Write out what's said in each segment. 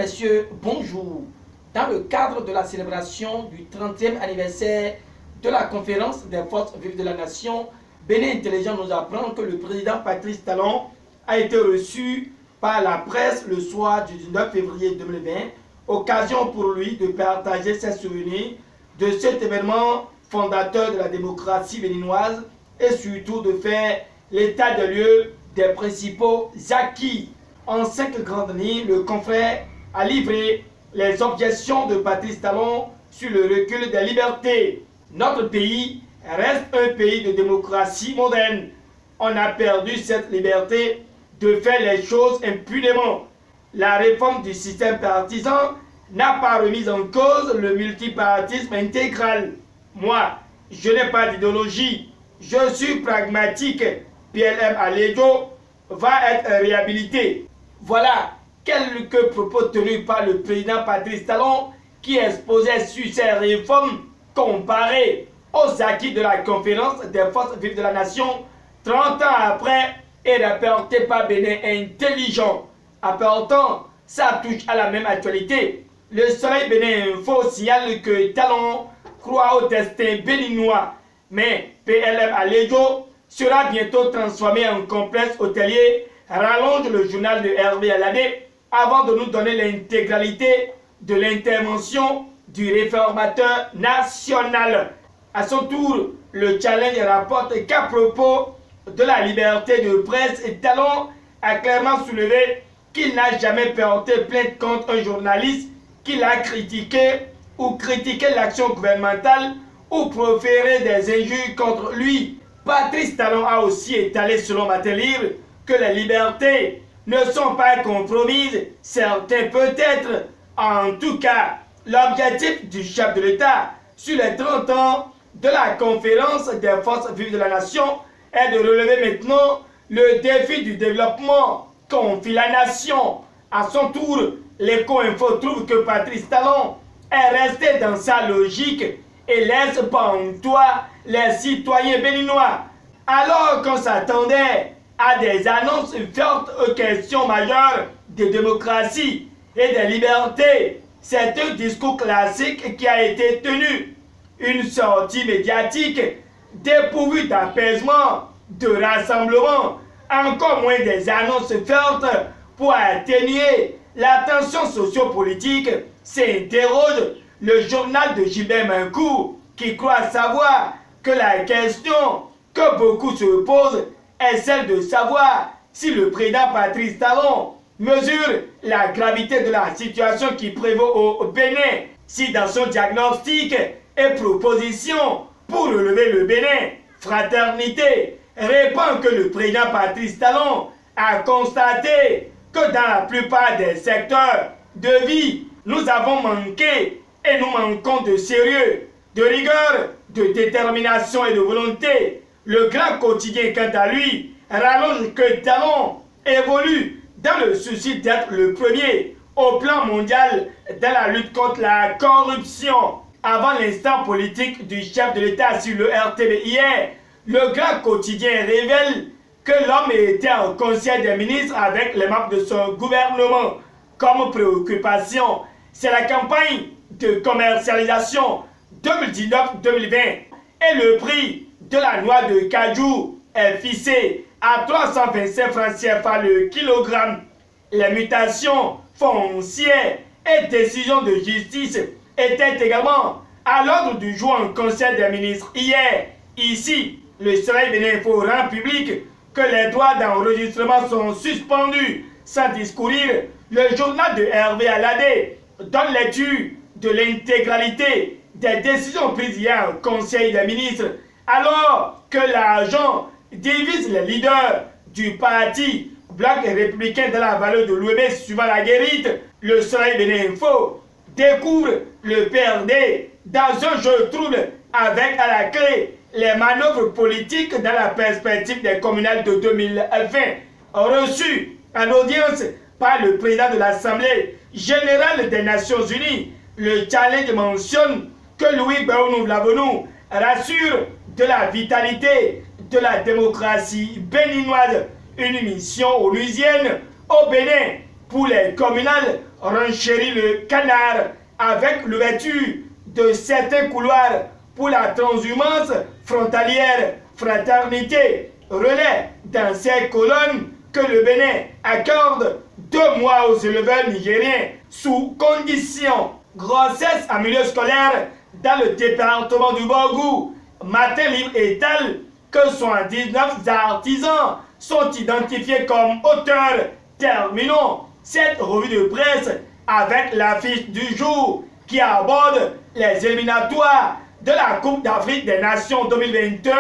messieurs, bonjour. Dans le cadre de la célébration du 30e anniversaire de la conférence des forces vives de la nation, Bénin Intelligent nous apprend que le président Patrice Talon a été reçu par la presse le soir du 19 février 2020, occasion pour lui de partager ses souvenirs de cet événement fondateur de la démocratie béninoise et surtout de faire l'état des lieux des principaux acquis. En 5 grandes lignes, le confrère a livré les objections de Patrice Talon sur le recul des libertés. Notre pays reste un pays de démocratie moderne. On a perdu cette liberté de faire les choses impunément. La réforme du système partisan n'a pas remis en cause le multipartisme intégral. Moi, je n'ai pas d'idéologie. Je suis pragmatique. PLM Allegio va être réhabilité. Voilà quelques propos tenus par le président Patrice Talon qui exposait sur ces réformes comparées aux acquis de la conférence des forces vives de la nation 30 ans après et rapporté par Bénin Intelligent. Apportant sa touche à la même actualité, le Soleil Bénin Info signale que Talon croit au destin béninois, mais PLM Allegio sera bientôt transformé en complexe hôtelier, rallonge le journal de Hervé Aladé avant de nous donner l'intégralité de l'intervention du réformateur national. À son tour, le Challenge rapporte qu'à propos de la liberté de presse, Talon a clairement soulevé qu'il n'a jamais porté plainte contre un journaliste qu'il a critiqué ou critiqué l'action gouvernementale ou proféré des injures contre lui. Patrice Talon a aussi étalé selon Matin Libre que les libertés ne sont pas compromises, certains peut-être. En tout cas, l'objectif du chef de l'État sur les 30 ans de la conférence des forces vives de la nation est de relever maintenant le défi du développement confie la nation. À son tour, l'Éco-Info trouve que Patrice Talon est resté dans sa logique et laisse pantois les citoyens béninois. Alors qu'on s'attendait à des annonces fortes aux questions majeures de démocratie et des libertés, c'est un discours classique qui a été tenu. Une sortie médiatique dépourvue d'apaisement, de rassemblement, encore moins des annonces fortes pour atténuer la tension sociopolitique, s'interroge le journal de Gilbert Mancourt qui croit savoir que la question que beaucoup se posent est celle de savoir si le président Patrice Talon mesure la gravité de la situation qui prévaut au Bénin, si dans son diagnostic et proposition pour relever le Bénin, fraternité, répond que le président Patrice Talon a constaté que dans la plupart des secteurs de vie, nous avons manqué et nous manquons de sérieux, de rigueur, de détermination et de volonté. Le grand quotidien, quant à lui, rallonge que Talon évolue dans le souci d'être le premier au plan mondial dans la lutte contre la corruption. Avant l'instant politique du chef de l'État sur le RTB hier, le grand quotidien révèle que l'homme était en conseil des ministres avec les membres de son gouvernement. Comme préoccupation, c'est la campagne de commercialisation 2019-2020 et le prix de la noix de cajou est fixé à 325 francs CFA le kilogramme. Les mutations foncières et décisions de justice étaient également à l'ordre du jour en conseil des ministres hier. Ici, le Soleil Bénin Info rend public que les droits d'enregistrement sont suspendus. Sans discourir, le journal de Hervé Aladé donne lecture de l'intégralité des décisions prises hier au Conseil des ministres, alors que l'argent divise les leaders du parti Bloc républicain dans la vallée de l'Ouébé suivant la guérite. Le Soleil Bénin Info découvre le PRD dans un jeu trouble avec à la clé les manœuvres politiques dans la perspective des communales de 2020. Reçu en audience par le président de l'Assemblée générale des Nations Unies, le Challenge mentionne que Louis Baounou Vlavonou rassure de la vitalité de la démocratie béninoise. Une mission onusienne au Bénin pour les communales renchérit le canard avec l'ouverture de certains couloirs pour la transhumance frontalière. Fraternité relaie dans ces colonnes que le Bénin accorde 2 mois aux éleveurs nigériens sous condition grossesse en milieu scolaire dans le département du Borgou. Matin Libre étale que 79 artisans sont identifiés comme auteurs. Terminons cette revue de presse avec l'affiche du jour qui aborde les éliminatoires de la Coupe d'Afrique des Nations 2021,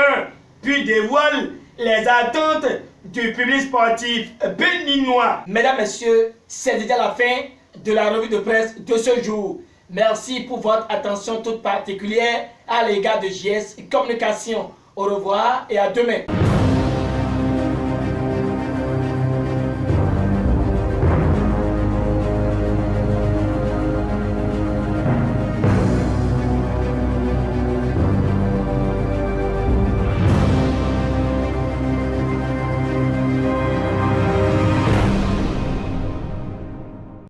puis dévoile les attentes du public sportif béninois. Mesdames, Messieurs, c'est déjà la fin de la revue de presse de ce jour. Merci pour votre attention toute particulière à l'égard de JS Communication. Au revoir et à demain.